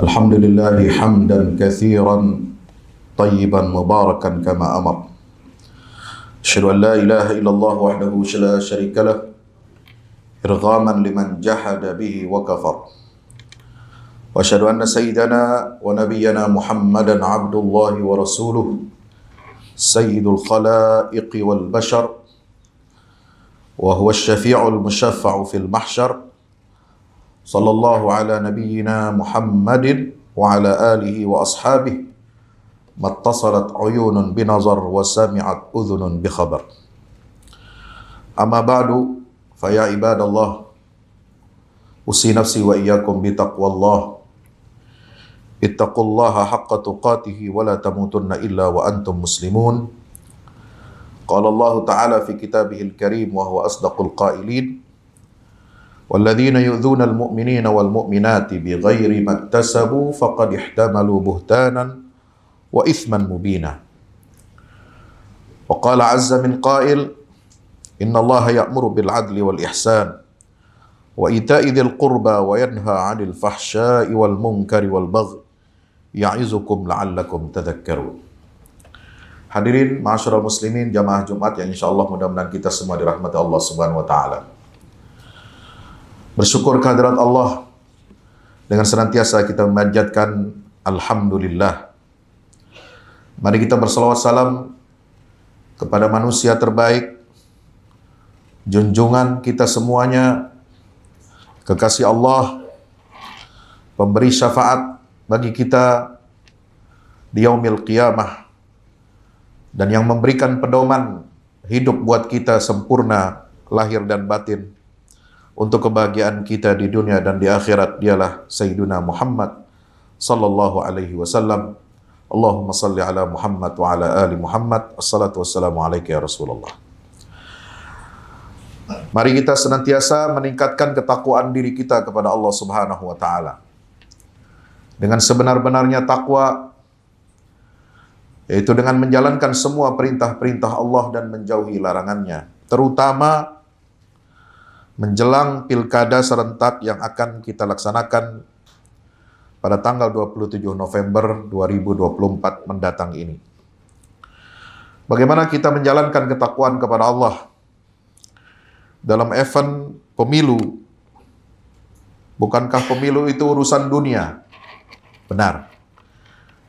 الحمد لله حمدا كثيرا طيبا مباركا كما أمر. أشهد أن لا إله إلا الله وحده لا شريك له إرغاما لمن جحد به وكفر. وأشهد أن سيدنا ونبينا محمدا عبد الله ورسوله سيد الخلائق والبشر وهو الشفيع المشفع في المحشر. صلى الله على نبينا محمد وعلى آله وأصحابه ما اتصلت عيون بنظر وسمعت أذن بخبر. أما بعد فيا عباد الله أوصي نفسي وإياكم بتقوى الله. اتقوا الله حق تقاته ولا تموتن إلا وأنتم مسلمون. قال الله تعالى في كتابه الكريم وهو أصدق القائلين: والذين يؤذون المؤمنين والمؤمنات بغير ما اكتسبوا فقد احتملوا بهتانا وإثما مبينا. وقال عز من قائل: إن الله يأمر بالعدل والإحسان وإيتاء ذي القربى وينهى عن الفحشاء والمنكر والبغي يعظكم لعلكم تذكرون. Hadirin ma'asyiral muslimin jamaah Jumat yang insyaallah mudah-mudahan kita semua dirahmati Allah Subhanahu wa taala. Bersyukur kehadirat Allah dengan senantiasa kita memanjatkan alhamdulillah. Mari kita bersalawat salam kepada manusia terbaik, junjungan kita semuanya, kekasih Allah, pemberi syafaat bagi kita di yaumil qiyamah, dan yang memberikan pedoman hidup buat kita sempurna lahir dan batin untuk kebahagiaan kita di dunia dan di akhirat, dialah Sayyiduna Muhammad sallallahu alaihi wasallam. Allahumma salli ala Muhammad wa ala ali Muhammad. Assalatu wassalamu alaika ya Rasulullah. Mari kita senantiasa meningkatkan ketakwaan diri kita kepada Allah Subhanahu wa taala. Dengan sebenar-benarnya takwa, yaitu dengan menjalankan semua perintah-perintah Allah dan menjauhi larangannya, terutama menjelang pilkada serentak yang akan kita laksanakan pada tanggal 27 November 2024 mendatang ini. Bagaimana kita menjalankan ketakwaan kepada Allah dalam event pemilu? Bukankah pemilu itu urusan dunia? Benar.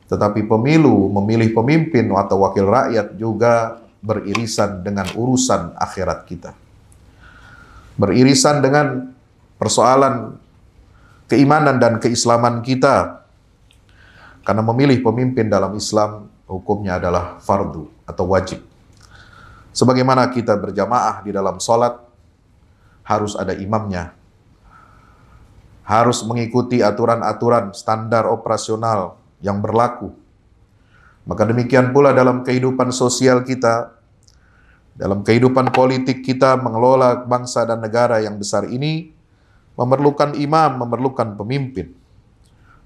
Tetapi pemilu, memilih pemimpin atau wakil rakyat juga beririsan dengan urusan akhirat kita. Beririsan dengan persoalan keimanan dan keislaman kita. Karena memilih pemimpin dalam Islam hukumnya adalah fardu atau wajib. Sebagaimana kita berjamaah di dalam sholat, harus ada imamnya. Harus mengikuti aturan-aturan standar operasional yang berlaku. Maka demikian pula dalam kehidupan sosial kita, dalam kehidupan politik kita, mengelola bangsa dan negara yang besar ini, memerlukan imam, memerlukan pemimpin,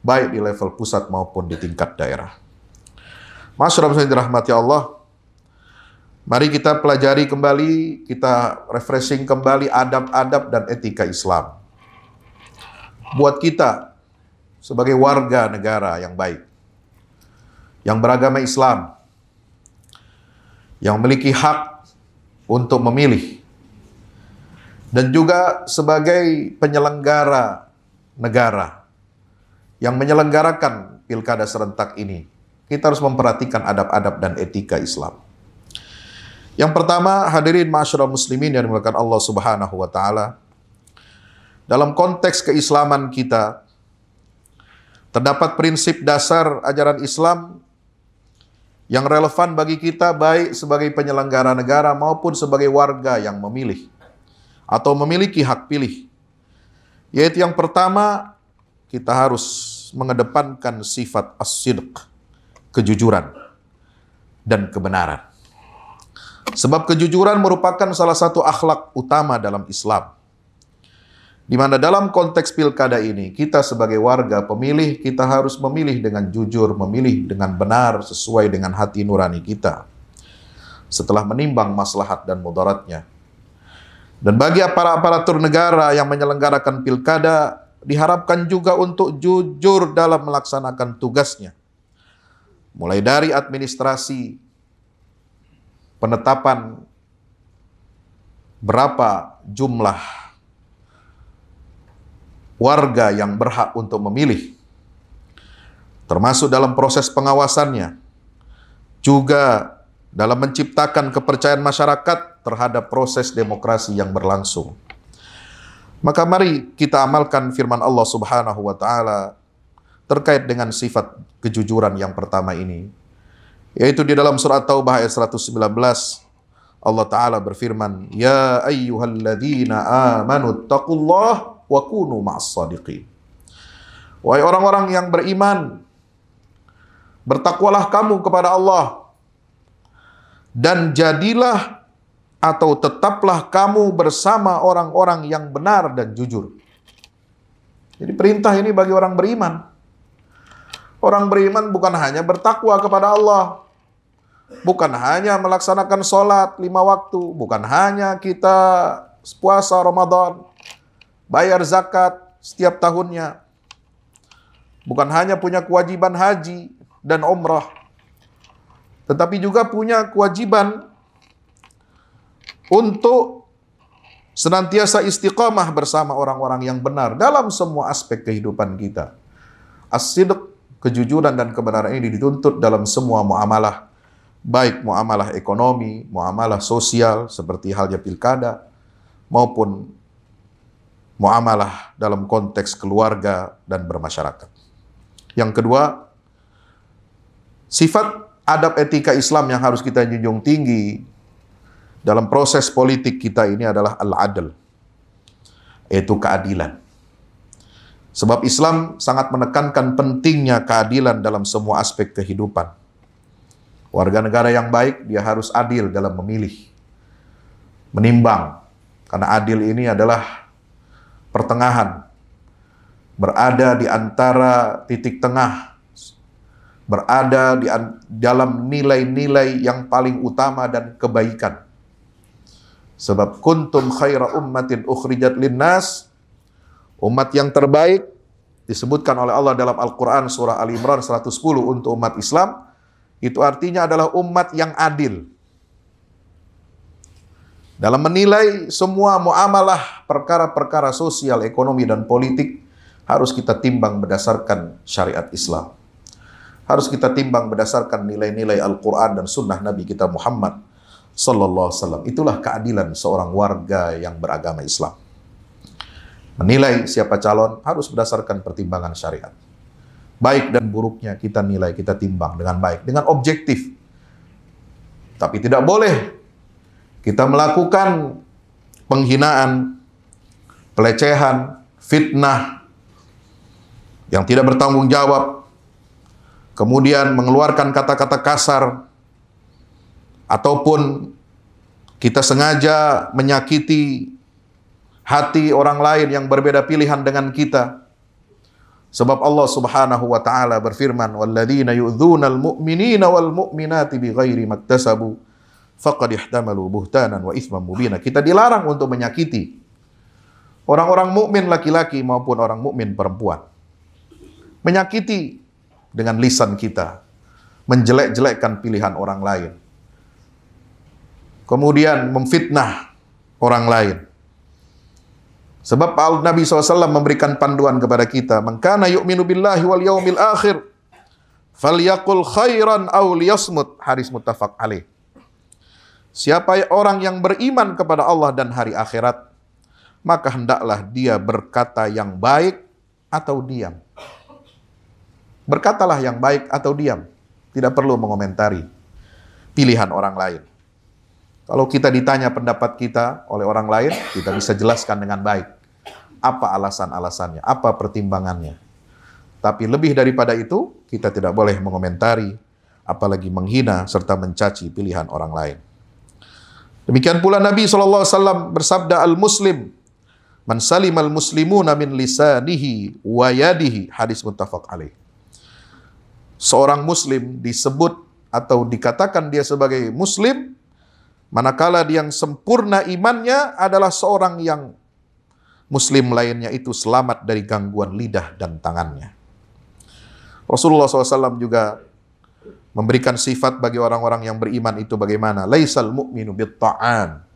baik di level pusat maupun di tingkat daerah. Masyaallah yang dirahmati Allah, mari kita pelajari kembali, kita refreshing kembali adab-adab dan etika Islam. Buat kita sebagai warga negara yang baik, yang beragama Islam, yang memiliki hak untuk memilih, dan juga sebagai penyelenggara negara yang menyelenggarakan pilkada serentak ini, kita harus memperhatikan adab-adab dan etika Islam. Yang pertama, hadirin ma'asyiral muslimin yang dimuliakan Allah Subhanahu wa taala, dalam konteks keislaman kita terdapat prinsip dasar ajaran Islam yang relevan bagi kita baik sebagai penyelenggara negara maupun sebagai warga yang memilih atau memiliki hak pilih. Yaitu yang pertama, kita harus mengedepankan sifat as-sidq, kejujuran dan kebenaran. Sebab kejujuran merupakan salah satu akhlak utama dalam Islam. Di mana dalam konteks pilkada ini, kita sebagai warga pemilih, kita harus memilih dengan jujur, memilih dengan benar, sesuai dengan hati nurani kita. Setelah menimbang maslahat dan mudaratnya. Dan bagi para aparatur negara yang menyelenggarakan pilkada, diharapkan juga untuk jujur dalam melaksanakan tugasnya. Mulai dari administrasi, penetapan berapa jumlah warga yang berhak untuk memilih, termasuk dalam proses pengawasannya, juga dalam menciptakan kepercayaan masyarakat terhadap proses demokrasi yang berlangsung. Maka mari kita amalkan firman Allah Subhanahu wa taala terkait dengan sifat kejujuran yang pertama ini, yaitu di dalam surat Taubah ayat 119 Allah taala berfirman, "Ya ayyuhalladzina amanu taqullaha wa kunu ma'as shadiqin." Wahai orang-orang yang beriman, bertakwalah kamu kepada Allah dan jadilah atau tetaplah kamu bersama orang-orang yang benar dan jujur. Jadi perintah ini bagi orang beriman. Orang beriman bukan hanya bertakwa kepada Allah, bukan hanya melaksanakan sholat 5 waktu, bukan hanya kita puasa Ramadan, bayar zakat setiap tahunnya, bukan hanya punya kewajiban haji dan umrah, tetapi juga punya kewajiban untuk senantiasa istiqamah bersama orang-orang yang benar dalam semua aspek kehidupan kita. As-sidq, kejujuran dan kebenaran ini dituntut dalam semua muamalah, baik muamalah ekonomi, muamalah sosial seperti halnya pilkada, maupun muamalah dalam konteks keluarga dan bermasyarakat. Yang kedua, sifat adab etika Islam yang harus kita junjung tinggi dalam proses politik kita ini adalah al-adl, yaitu keadilan. Sebab Islam sangat menekankan pentingnya keadilan dalam semua aspek kehidupan. Warga negara yang baik, dia harus adil dalam memilih, menimbang. Karena adil ini adalah pertengahan, berada di antara titik tengah, berada di dalam nilai-nilai yang paling utama dan kebaikan. Sebab kuntum khaira ummatin ukhrijat linnas, umat yang terbaik disebutkan oleh Allah dalam Al-Quran surah Ali Imran 110 untuk umat Islam, itu artinya adalah umat yang adil. Dalam menilai semua muamalah perkara-perkara sosial, ekonomi, dan politik, harus kita timbang berdasarkan syariat Islam. Harus kita timbang berdasarkan nilai-nilai Al-Quran dan sunnah Nabi kita Muhammad Sallallahu Alaihi Wasallam. Itulah keadilan seorang warga yang beragama Islam. Menilai siapa calon harus berdasarkan pertimbangan syariat. Baik dan buruknya kita nilai, kita timbang dengan baik, dengan objektif. Tapi tidak boleh kita melakukan penghinaan, pelecehan, fitnah yang tidak bertanggung jawab, kemudian mengeluarkan kata-kata kasar, ataupun kita sengaja menyakiti hati orang lain yang berbeda pilihan dengan kita. Sebab Allah Subhanahu wa taala berfirman, "Walladzina yu'dzunal mu'minina wal mu'minati bighairi maktasabu faqad ihtamalu buhtanan wa itsman mubina." Kita dilarang untuk menyakiti orang-orang mukmin laki-laki maupun orang mukmin perempuan. Menyakiti dengan lisan kita, menjelek-jelekkan pilihan orang lain, kemudian memfitnah orang lain. Sebab Nabi SAW memberikan panduan kepada kita, "Man kana yu'minu billahi wal yaumil akhir falyaqul khairan aw liyasmut." Hadis muttafaq alaih. Siapa orang yang beriman kepada Allah dan hari akhirat, maka hendaklah dia berkata yang baik atau diam. Berkatalah yang baik atau diam. Tidak perlu mengomentari pilihan orang lain. Kalau kita ditanya pendapat kita oleh orang lain, kita bisa jelaskan dengan baik apa alasan-alasannya, apa pertimbangannya. Tapi lebih daripada itu, kita tidak boleh mengomentari, apalagi menghina serta mencaci pilihan orang lain. Demikian pula Nabi SAW bersabda, "Al-Muslim man salimal muslimuna min lisanihi wa yadihi." Hadis muttafaq alaih. Seorang muslim disebut atau dikatakan dia sebagai muslim manakala dia yang sempurna imannya adalah seorang yang Muslim lainnya itu selamat dari gangguan lidah dan tangannya. Rasulullah SAW juga memberikan sifat bagi orang-orang yang beriman itu bagaimana? Laisal mu'minu bitta'an.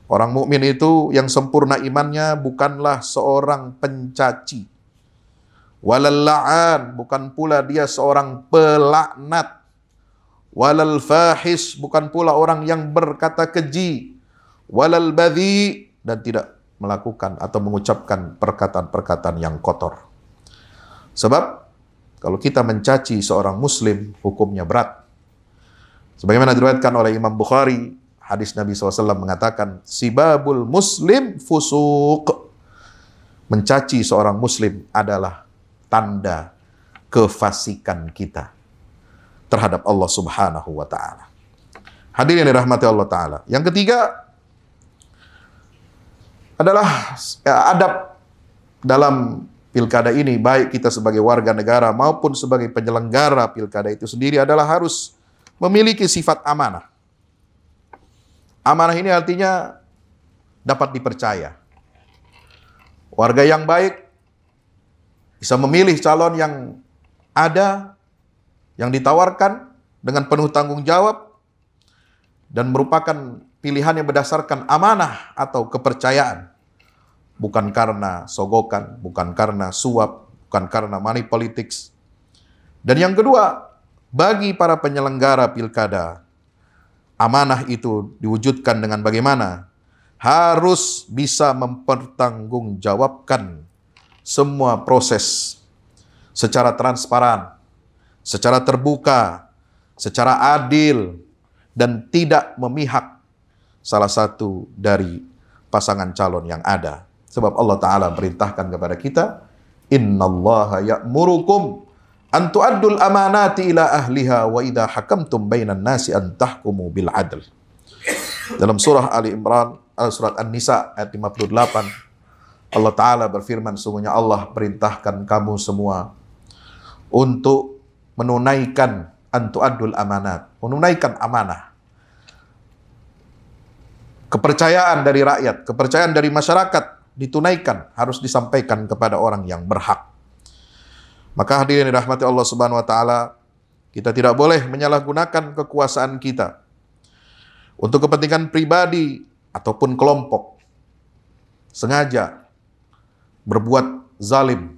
Orang mukmin itu yang sempurna imannya bukanlah seorang pencaci. Walal la'an, bukan pula dia seorang pelaknat. Walal fahis, bukan pula orang yang berkata keji. Walal badhi, dan tidak melakukan atau mengucapkan perkataan-perkataan yang kotor. Sebab kalau kita mencaci seorang muslim, hukumnya berat. Sebagaimana diriwayatkan oleh Imam Bukhari, hadis Nabi SAW mengatakan, sibabul muslim fusuq. Mencaci seorang muslim adalah tanda kefasikan kita terhadap Allah Subhanahu wa Ta'ala. Hadirin yang dirahmati Allah Ta'ala. Yang ketiga adalah adab dalam pilkada ini, baik kita sebagai warga negara maupun sebagai penyelenggara pilkada itu sendiri adalah harus memiliki sifat amanah. Amanah ini artinya dapat dipercaya. Warga yang baik bisa memilih calon yang ada, yang ditawarkan dengan penuh tanggung jawab, dan merupakan pilihan yang berdasarkan amanah atau kepercayaan. Bukan karena sogokan, bukan karena suap, bukan karena money politics. Dan yang kedua, bagi para penyelenggara pilkada, amanah itu diwujudkan dengan bagaimana? Harus bisa mempertanggungjawabkan semua proses secara transparan, secara terbuka, secara adil, dan tidak memihak salah satu dari pasangan calon yang ada. Sebab Allah Ta'ala perintahkan kepada kita, innallaha ya'murukum an tu'addul amanati ila ahliha wa idha hakamtum bainan nasi an tahkumu bil adl. Dalam surah Ali Imran, surat An-Nisa ayat 58, Allah Ta'ala berfirman, sungguhnya Allah perintahkan kamu semua untuk menunaikan an tu'addul amanat, menunaikan amanah. Kepercayaan dari rakyat, kepercayaan dari masyarakat ditunaikan, harus disampaikan kepada orang yang berhak. Maka hadirin dirahmati Allah Subhanahu wa Ta'ala, kita tidak boleh menyalahgunakan kekuasaan kita untuk kepentingan pribadi ataupun kelompok, sengaja berbuat zalim,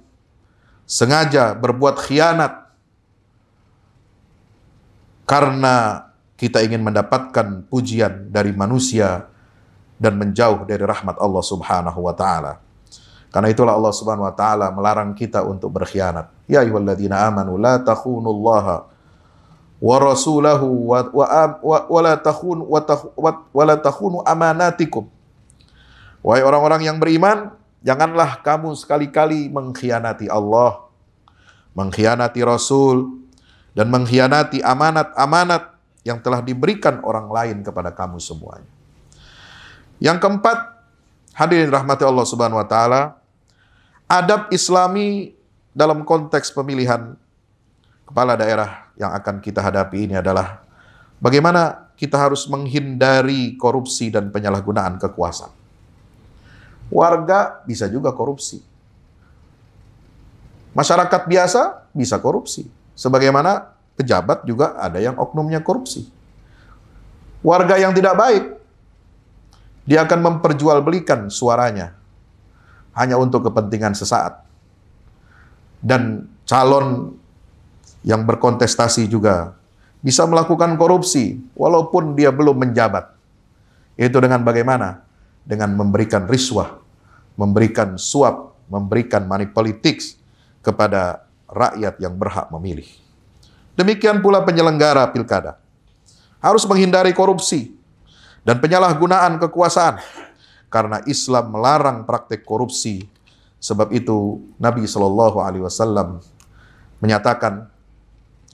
sengaja berbuat khianat karena kita ingin mendapatkan pujian dari manusia dan menjauh dari rahmat Allah Subhanahu wa Ta'ala. Karena itulah Allah Subhanahu wa Ta'ala melarang kita untuk berkhianat. Ya ayyuhalladzina amanu la takhunullaha wa rasulahu wa la takhunu amanatikum. Wahai orang-orang yang beriman, janganlah kamu sekali-kali mengkhianati Allah, mengkhianati Rasul, dan mengkhianati amanat-amanat yang telah diberikan orang lain kepada kamu semuanya. Yang keempat, hadirin rahmati Allah Subhanahu wa Ta'ala, adab Islami dalam konteks pemilihan kepala daerah yang akan kita hadapi ini adalah bagaimana kita harus menghindari korupsi dan penyalahgunaan kekuasaan. Warga bisa juga korupsi. Masyarakat biasa bisa korupsi. Sebagaimana pejabat juga ada yang oknumnya korupsi. Warga yang tidak baik, dia akan memperjualbelikan suaranya hanya untuk kepentingan sesaat. Dan calon yang berkontestasi juga bisa melakukan korupsi walaupun dia belum menjabat. Itu dengan bagaimana? Dengan memberikan riswah, memberikan suap, memberikan money politics kepada rakyat yang berhak memilih. Demikian pula penyelenggara pilkada harus menghindari korupsi dan penyalahgunaan kekuasaan, karena Islam melarang praktek korupsi. Sebab itu Nabi SAW menyatakan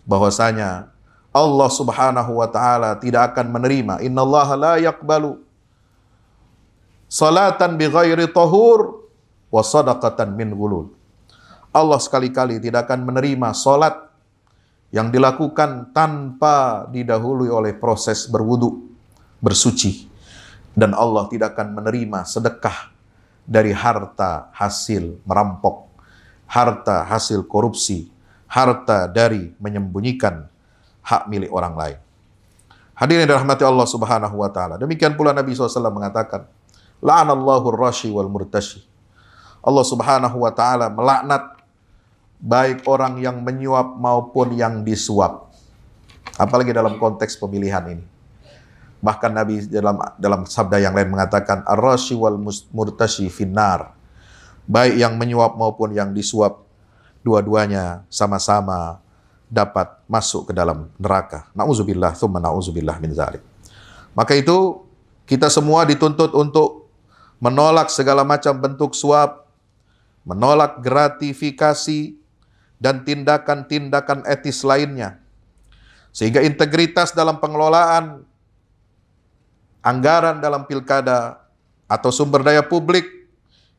bahwasanya Allah Subhanahu wa Ta'ala tidak akan menerima, innallaha la yaqbalu salatan bi ghairi tahur wa sadaqatan min ghulul. Allah sekali-kali tidak akan menerima salat yang dilakukan tanpa didahului oleh proses berwudu, bersuci. Dan Allah tidak akan menerima sedekah dari harta hasil merampok, harta hasil korupsi, harta dari menyembunyikan hak milik orang lain. Hadirin dirahmati Allah Subhanahu wa taala. Demikian pula Nabi SAW mengatakan, la'anallahu ar-rashi wal murtashi. Allah Subhanahu wa taala melaknat baik orang yang menyuap maupun yang disuap. Apalagi dalam konteks pemilihan ini. Bahkan Nabi dalam sabda yang lain mengatakan, ar-rashi wal murtashi finnar. Baik yang menyuap maupun yang disuap, dua-duanya sama-sama dapat masuk ke dalam neraka. Na'udzubillah, tsumma na'udzubillah min dzalik. Maka itu kita semua dituntut untuk menolak segala macam bentuk suap, menolak gratifikasi dan tindakan-tindakan etis lainnya. Sehingga integritas dalam pengelolaan anggaran dalam pilkada atau sumber daya publik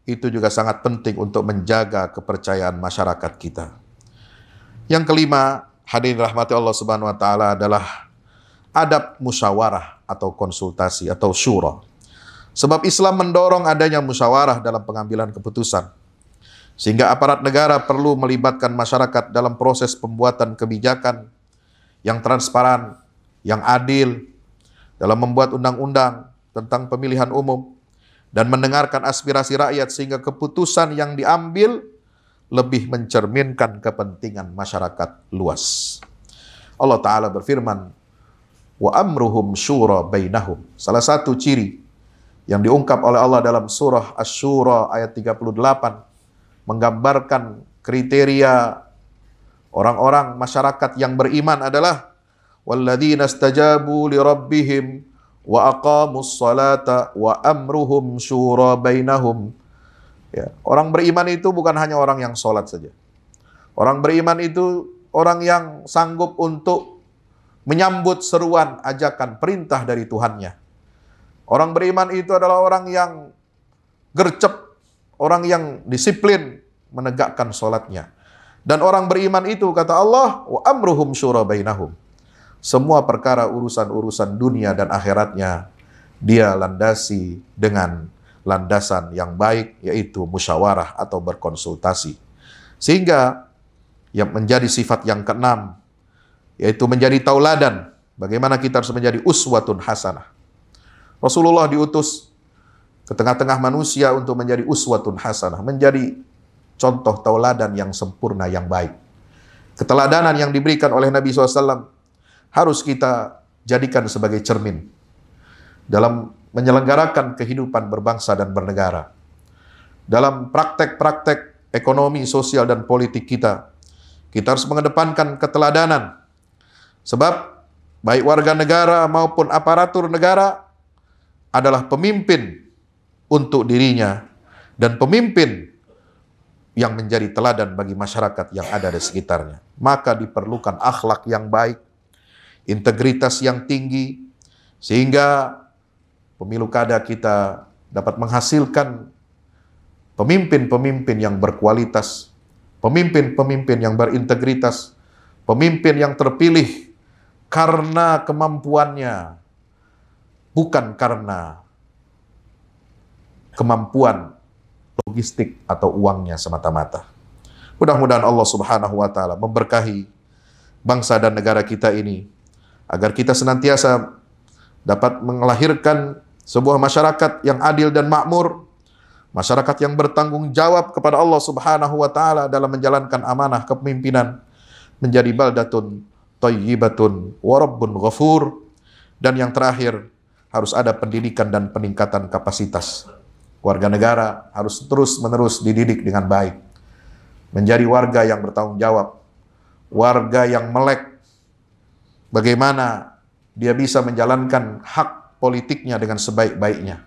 itu juga sangat penting untuk menjaga kepercayaan masyarakat kita. Yang kelima, hadirin rahmati Allah Subhanahu wa taala, adalah adab musyawarah atau konsultasi atau syura. Sebab Islam mendorong adanya musyawarah dalam pengambilan keputusan. Sehingga aparat negara perlu melibatkan masyarakat dalam proses pembuatan kebijakan yang transparan, yang adil, dalam membuat undang-undang tentang pemilihan umum, dan mendengarkan aspirasi rakyat sehingga keputusan yang diambil lebih mencerminkan kepentingan masyarakat luas. Allah Ta'ala berfirman, wa amruhum syura bainahum. Salah satu ciri yang diungkap oleh Allah dalam surah Asy-Syura ayat 38 menggambarkan kriteria orang-orang masyarakat yang beriman adalah walladzina istajabu li rabbihim wa aqamus salata wa amruhum syura bainahum. Ya, orang beriman itu bukan hanya orang yang sholat saja. Orang beriman itu orang yang sanggup untuk menyambut seruan, ajakan, perintah dari Tuhannya. Orang beriman itu adalah orang yang gercep, orang yang disiplin menegakkan sholatnya. Dan orang beriman itu, kata Allah, wa amruhum syura bainahum. Semua perkara urusan-urusan dunia dan akhiratnya dia landasi dengan landasan yang baik, yaitu musyawarah atau berkonsultasi. Sehingga yang menjadi sifat yang keenam, yaitu menjadi tauladan. Bagaimana kita harus menjadi uswatun hasanah. Rasulullah diutus ke tengah-tengah manusia untuk menjadi uswatun hasanah, menjadi contoh tauladan yang sempurna, yang baik. Keteladanan yang diberikan oleh Nabi SAW harus kita jadikan sebagai cermin dalam menyelenggarakan kehidupan berbangsa dan bernegara. Dalam praktek-praktek ekonomi, sosial, dan politik kita harus mengedepankan keteladanan. Sebab baik warga negara maupun aparatur negara adalah pemimpin untuk dirinya dan pemimpin yang menjadi teladan bagi masyarakat yang ada di sekitarnya. Maka diperlukan akhlak yang baik, integritas yang tinggi, sehingga pemilu kada kita dapat menghasilkan pemimpin-pemimpin yang berkualitas, pemimpin-pemimpin yang berintegritas, pemimpin yang terpilih karena kemampuannya, bukan karena kemampuan logistik atau uangnya semata-mata. Mudah-mudahan Allah Subhanahu wa taala memberkahi bangsa dan negara kita ini agar kita senantiasa dapat melahirkan sebuah masyarakat yang adil dan makmur, masyarakat yang bertanggung jawab kepada Allah Subhanahu wa taala dalam menjalankan amanah kepemimpinan, menjadi baldatun thayyibatun wa rabbun ghafur, dan yang terakhir harus ada pendidikan dan peningkatan kapasitas. Warga negara harus terus-menerus dididik dengan baik, menjadi warga yang bertanggung jawab, warga yang melek bagaimana dia bisa menjalankan hak politiknya dengan sebaik-baiknya.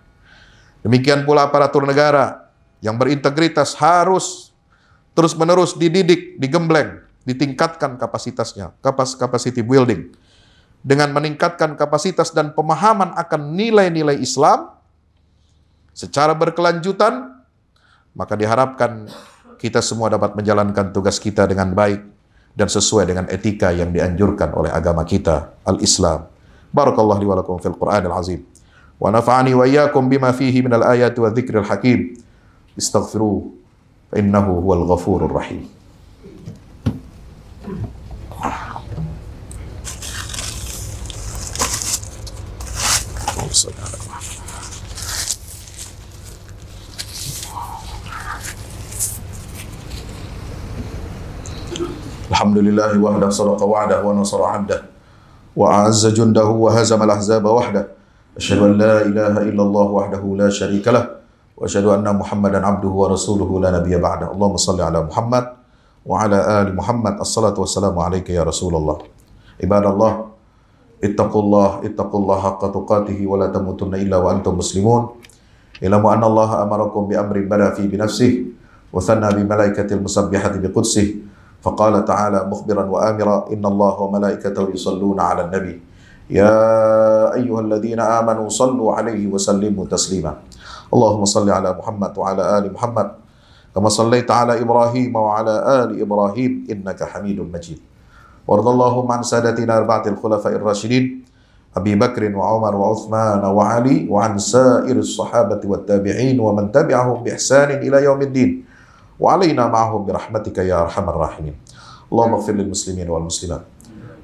Demikian pula aparatur negara yang berintegritas harus terus-menerus dididik, digembleng, ditingkatkan kapasitasnya, capacity building, dengan meningkatkan kapasitas dan pemahaman akan nilai-nilai Islam secara berkelanjutan. Maka diharapkan kita semua dapat menjalankan tugas kita dengan baik dan sesuai dengan etika yang dianjurkan oleh agama kita, al-Islam. Barakallahu li wa lakum fil Qur'anil azim. Wa nafa'ani wa iyyakum bima fihi minal ayati wa dzikril hakim. istaghfiruhu fa innahu huwal ghafurur rahim. Alhamdulillahi wahdah sadaqa wa'dah wa nasara 'abdah wa a'azza jundahu wa hazama al-ahzaba wahdah. Asyhadu an la ilaha illallah wahdahu la syarika lah wa asyhadu anna Muhammadan 'abduhu wa rasuluhu la nabiyya ba'da. Allahumma shalli ala Muhammad wa ala ali Muhammad. Assalatu wassalamu alayka ya Rasulullah. Ibadallah, ittaqullah haqqa tuqatih wa la tamutunna illa wa antum muslimun. Ilamu anna Allah amarakum bi amrin bada fi bi nafsihi wa thanna bi malaikatil musabbihati bi qudsih. فقال تعالى مخبرا وآمرا إن الله وملائكته يصلون على النبي يا أيها الذين آمنوا صلوا عليه وسلموا تسليما اللهم صل على محمد وعلى آل محمد كما صليت على إبراهيم وعلى آل إبراهيم إنك حميد مجيد وارض اللهم عن سادتنا أربعة الخلفاء الراشدين أبي بكر وعمر وعثمان وعلي وعن سائر الصحابة والتابعين ومن تبعهم بإحسان إلى يوم الدين وعلينا معهم برحمتك يا أرحم الراحمين اللهم اغفر للمسلمين والمسلمات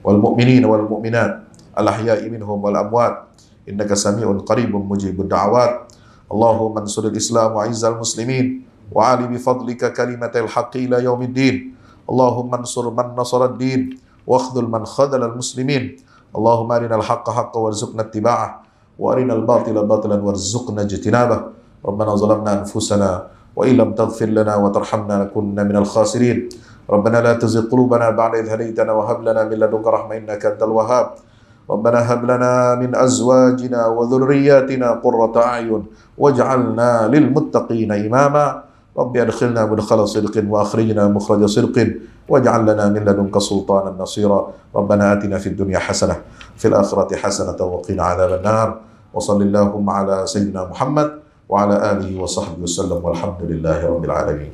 والمؤمنين والمؤمنات الأحياء منهم والأموات إنك سميع قريب مجيب الدعوات اللهم انصر الإسلام وعز المسلمين وعلي بفضلك كلمة الحق إلى يوم الدين اللهم انصر من نصر الدين واخذل من خذل المسلمين اللهم أرنا الحق حقا وارزقنا اتباعه وأرنا الباطل باطلا وارزقنا اجتنابه ربنا ظلمنا أنفسنا وإن لم تغفر لنا وترحمنا لنكن من الخاسرين ربنا لا تزغ قلوبنا بعد إذ هديتنا وهب لنا من لدنك رحمة إنك أنت الوهاب ربنا هب لنا من أزواجنا وذرياتنا قرة أعين واجعلنا للمتقين إماما رب أدخلنا مدخل صدق وأخرجنا مخرج صدق واجعل لنا من لدنك سلطانا نصيرا ربنا آتنا في الدنيا حسنة في الآخرة حسنة وقنا عذاب النار وصل اللهم على سيدنا محمد وعلى آله وصحبه وسلم والحمد لله رب العالمين.